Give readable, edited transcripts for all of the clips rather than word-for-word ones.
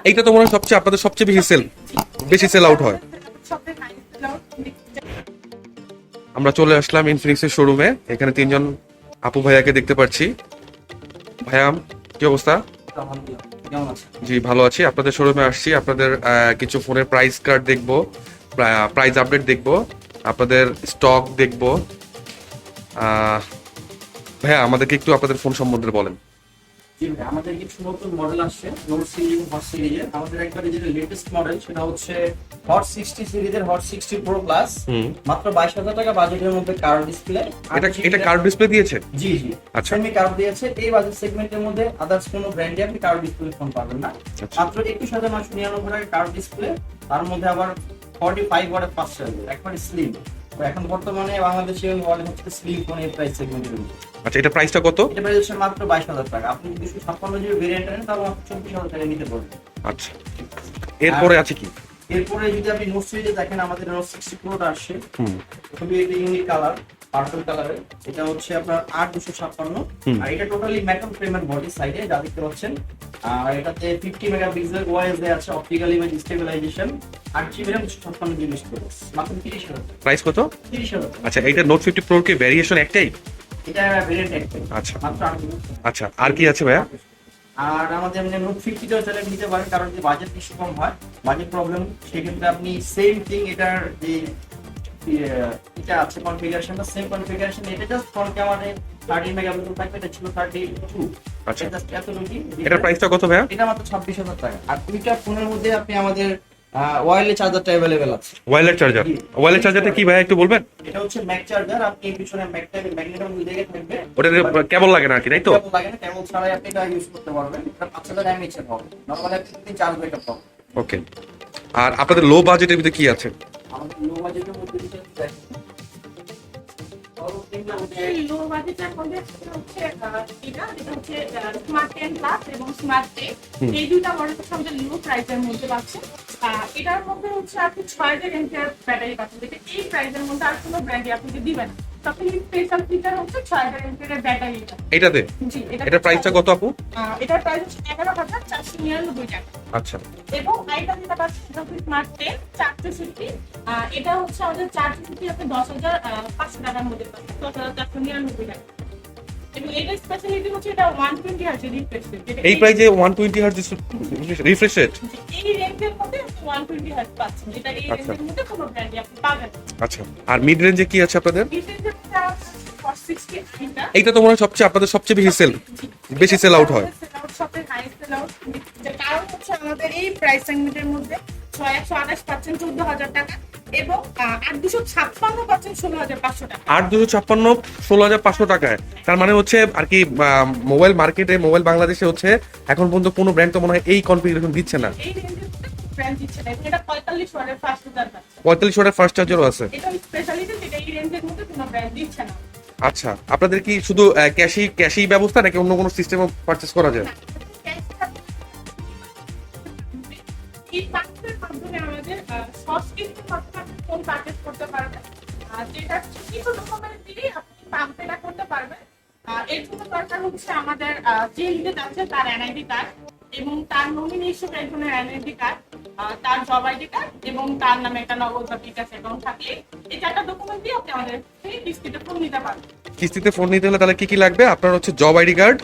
এইটা তো মনে হয় সবচেয়ে আপনাদের সবচেয়ে বেশি সেল আউট হয়। আমরা চলে আসলাম ইনফিনিক্সের শোরুমে। এখানে তিনজন আপু ভাইয়াকে দেখতে পাচ্ছি। ভাইয়া, কি অবস্থা? জি, ভালো আছি। আপনাদের শোরুমে আসছি, আপনাদের কিছু ফোনের প্রাইস কার্ড দেখবো, প্রাইস আপডেট দেখবো, আপনাদের স্টক দেখবো। ভাইয়া, আমাদেরকে একটু আপনাদের ফোন সম্বন্ধে বলেন। জি ভাই, আমাদের কিছু নতুন মডেল আসছে নোট সিরিজ হট সিরিজের। আমাদের একবারে যেটা লেটেস্ট মডেল সেটা হচ্ছে হট 60 সিরিজের হট 60 প্রো প্লাস। মাত্র 22,000 টাকা বাজেটের মধ্যে কার্ভ ডিসপ্লে। এটা কার্ভ ডিসপ্লে দিয়েছে? জি জি, আচ্ছা, সেমি কার্ভ দিয়েছে। এই বাজেট সেগমেন্টের মধ্যে আদার্স কোনো ব্র্যান্ডে আপনি কার্ভ ডিসপ্লে ফোন পাবেন না। মাত্র 21,999 টাকা কার্ভ ডিসপ্লে, তার মধ্যে আবার 45 ওয়াটের ফাস্ট চার্জার, একবারে স্লিম। এখন বর্তমানে বাংলাদেশে বলে হচ্ছে স্লিম ফোন এই প্রাইস সেগমেন্টের মধ্যে। আচ্ছা, এটা প্রাইসটা কত? এটা প্রাইস হচ্ছে মাত্র 22,000 টাকা। আপনি যদি 256 জিবি ভেরিয়েন্ট নেন তাহলে মাত্র 24,000 টাকা নিতে পারবেন। আচ্ছা, এরপরে আছে কি? এরপরে যদি আপনি নোট সিরিজে দেখেন, আমাদের নোট 60 প্রোটা আসছে। খুবই একটা ইউনিক কালার, পার্পল কালারের। এটা হচ্ছে আপনার 8256, আর এটা টোটালি মেটাল ফ্রেমের বডি সাইডে যা দেখতে পাচ্ছেন। আর এটাতে 50 মেগাপিক্সেল ওআইএস দেয়া আছে, optical image stabilisation, 8GB RAM 256GB storage, মাত্র 30,000। প্রাইস কত? 30,000। আচ্ছা, এইটা নোট 50 প্রো কি ভেরিয়েশন একটাই? এটা ভেরিয়েন্ট একটাই। আচ্ছা, মাত্র 8GB। আচ্ছা, আর কি আছে ভাইয়া? আর আমাদের নোট 50টাও চাইলে নিতে পারেন, কারণ যদি বাজেট বেশি কম হয়, বাজেট প্রবলেম, সেক্ষেত্রে আপনি সেম থিং এটার যে এটা আছে কনফিগারেশনটা সেম কনফিগারেশন। এটা জাস্ট ফ্রন্ট ক্যামেরায় 13 মেগাপিক্সেল থাকবে, এটা ছিল 32। আচ্ছা, জাস্ট এতটুকুই। এটার প্রাইসটা কত ভাইয়া? এটা মাত্র 26,000 টাকা। আর দুইটা ফোনের মধ্যে আপনি আমাদের ওয়্যারলেস চার্জারটা अवेलेबल আছে। ওয়্যারলেস চার্জারটা কি ভাইয়া একটু বলবেন? এটা হচ্ছে ম্যাক চার্জার। আপনি পিছনে ম্যাকটা ম্যাগনেটম দিকে থাকবে, ওটা কেবল লাগে না কি, তাই তো? কেবল লাগে না, কেবল ছাড়াই আপনি এটা ইউজ করতে পারবেন। এটা 5000 mAh এর হবে, নরমালি আপনি চার্জ ব্যাকআপ পাবেন। ওকে। আর আপনাদের লো বাজেটের ভিতরে কি আছে? আমাদের লো বাজেটের মধ্যে যেটা দেখেন, লো বাজেটের মধ্যে হচ্ছে যেটা হচ্ছে স্মার্ট 10 প্লাস এবং স্মার্ট 10, এই দুইটা মডেল হচ্ছে আমাদের লো প্রাইসের মধ্যে পাচ্ছেন। এটার মধ্যে হচ্ছে আপনি 6000 mAh ব্যাটারি পাচ্ছেন, যেটা এই প্রাইসের মধ্যে আর কোনো ব্র্যান্ডই আপনাকে দিবে না। সবথেকে স্পেশাল ফিচার হচ্ছে 6000 mAh ব্যাটারি। এটাতে? জি, এটার প্রাইসটা কত আপু? এটার প্রাইস হচ্ছে 11,499 টাকা। আচ্ছা, এবং আইটা যেটা পাচ্ছেন সেটা হচ্ছে স্মার্ট 10 460। এটা হচ্ছে আমাদের 460 আপনি 10,500 টাকার মধ্যে পাচ্ছেন, 10,499 টাকা। এবং এটা স্পেশালিটি হচ্ছে এটা 120 হার্জ রিফ্রেশ রেট। এই প্রাইসে 120 হার্জ রিফ্রেশ রেট? এই রেঞ্জের মধ্যে 120 হার্জ পাচ্ছেন, যেটা এই রেঞ্জের মধ্যে কোনো ব্র্যান্ডে আপনি পাবেন না। আচ্ছা, আর মিড রেঞ্জে কি আছে আপনাদের? এই রেঞ্জের মধ্যে 460 এইটা তো মনে হয় আপনাদের সবচেয়ে বেশি সেল আউট হয়। সবচেয়ে হাইয়েস্ট সেল আউট, কারণ হচ্ছে আমাদের এই প্রাইস সেগমেন্টের মধ্যে 128 পাচ্ছেন 14,000 টাকা এবং 856 পাচ্ছেন 16,500 টাকা। 856 16,500 টাকায়। তার মানে হচ্ছে আর কি মোবাইল মার্কেটে, মোবাইল বাংলাদেশে হচ্ছে এখন পর্যন্ত কোনো ব্র্যান্ড তো মনে হয় এই কনফিগারেশন দিচ্ছে না। এই রেঞ্জের মধ্যে ব্র্যান্ড দিচ্ছে না। এটা 45 ওয়াটের ফাস্ট চার্জার পাচ্ছে। 45 ওয়াটের ফাস্ট চার্জারও আছে। এটা স্পেশালিটি, যেটা এই রেঞ্জের মধ্যে কোনো ব্র্যান্ড দিচ্ছে না। আচ্ছা, আপনাদের কি শুধু ক্যাশই ব্যবস্থা নাকি অন্য কোনো সিস্টেমও পারচেজ করা যায়? এই পার্সের মাধ্যমে আমাদের সবকিছুর মাধ্যমে ফোন পারচেজ করতে পারবেন। যেটা কিছু ডকুমেন্ট দিলেই আপনি পাম্পেটা করতে পারবেন। এর জন্য দরকার হচ্ছে আমাদের যে লিডে আছে তার এনআইডি কার্ড এবং তার নমিনি হিসেবে একজনের এনআইডি কার্ড, তার জব আইডি কার্ড এবং তার নামে একটা নগদ বা বিকাশ অ্যাকাউন্ট থাকলে এই চারটা ডকুমেন্ট দিয়ে আপনি আমাদের কিস্তিতে ফোন নিতে পারবেন। কিস্তিতে ফোন নিতে হলে তাহলে কি লাগবে? আপনার হচ্ছে জব আইডি কার্ড,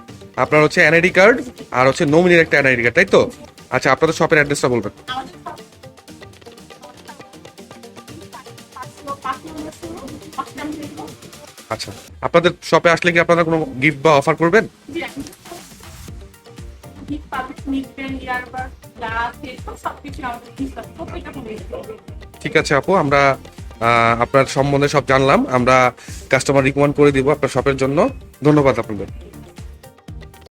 আপনার হচ্ছে এনআইডি কার্ড, আর হচ্ছে নমিনির একটা এনআইডি কার্ড, তাই তো? আচ্ছা, আপনাদের শপের অ্যাড্রেসটা বলবেন। আমাদের আচ্ছা, আপনাদের শপে আসলে কি আপনারা কোনো গিফট বা অফার করবেন? ঠিক আছে আপু, আমরা আপনার সম্বন্ধে সব জানলাম। আমরা কাস্টমার রিকমেন্ড করে দিব আপনার শপের জন্য। ধন্যবাদ আপনাদের।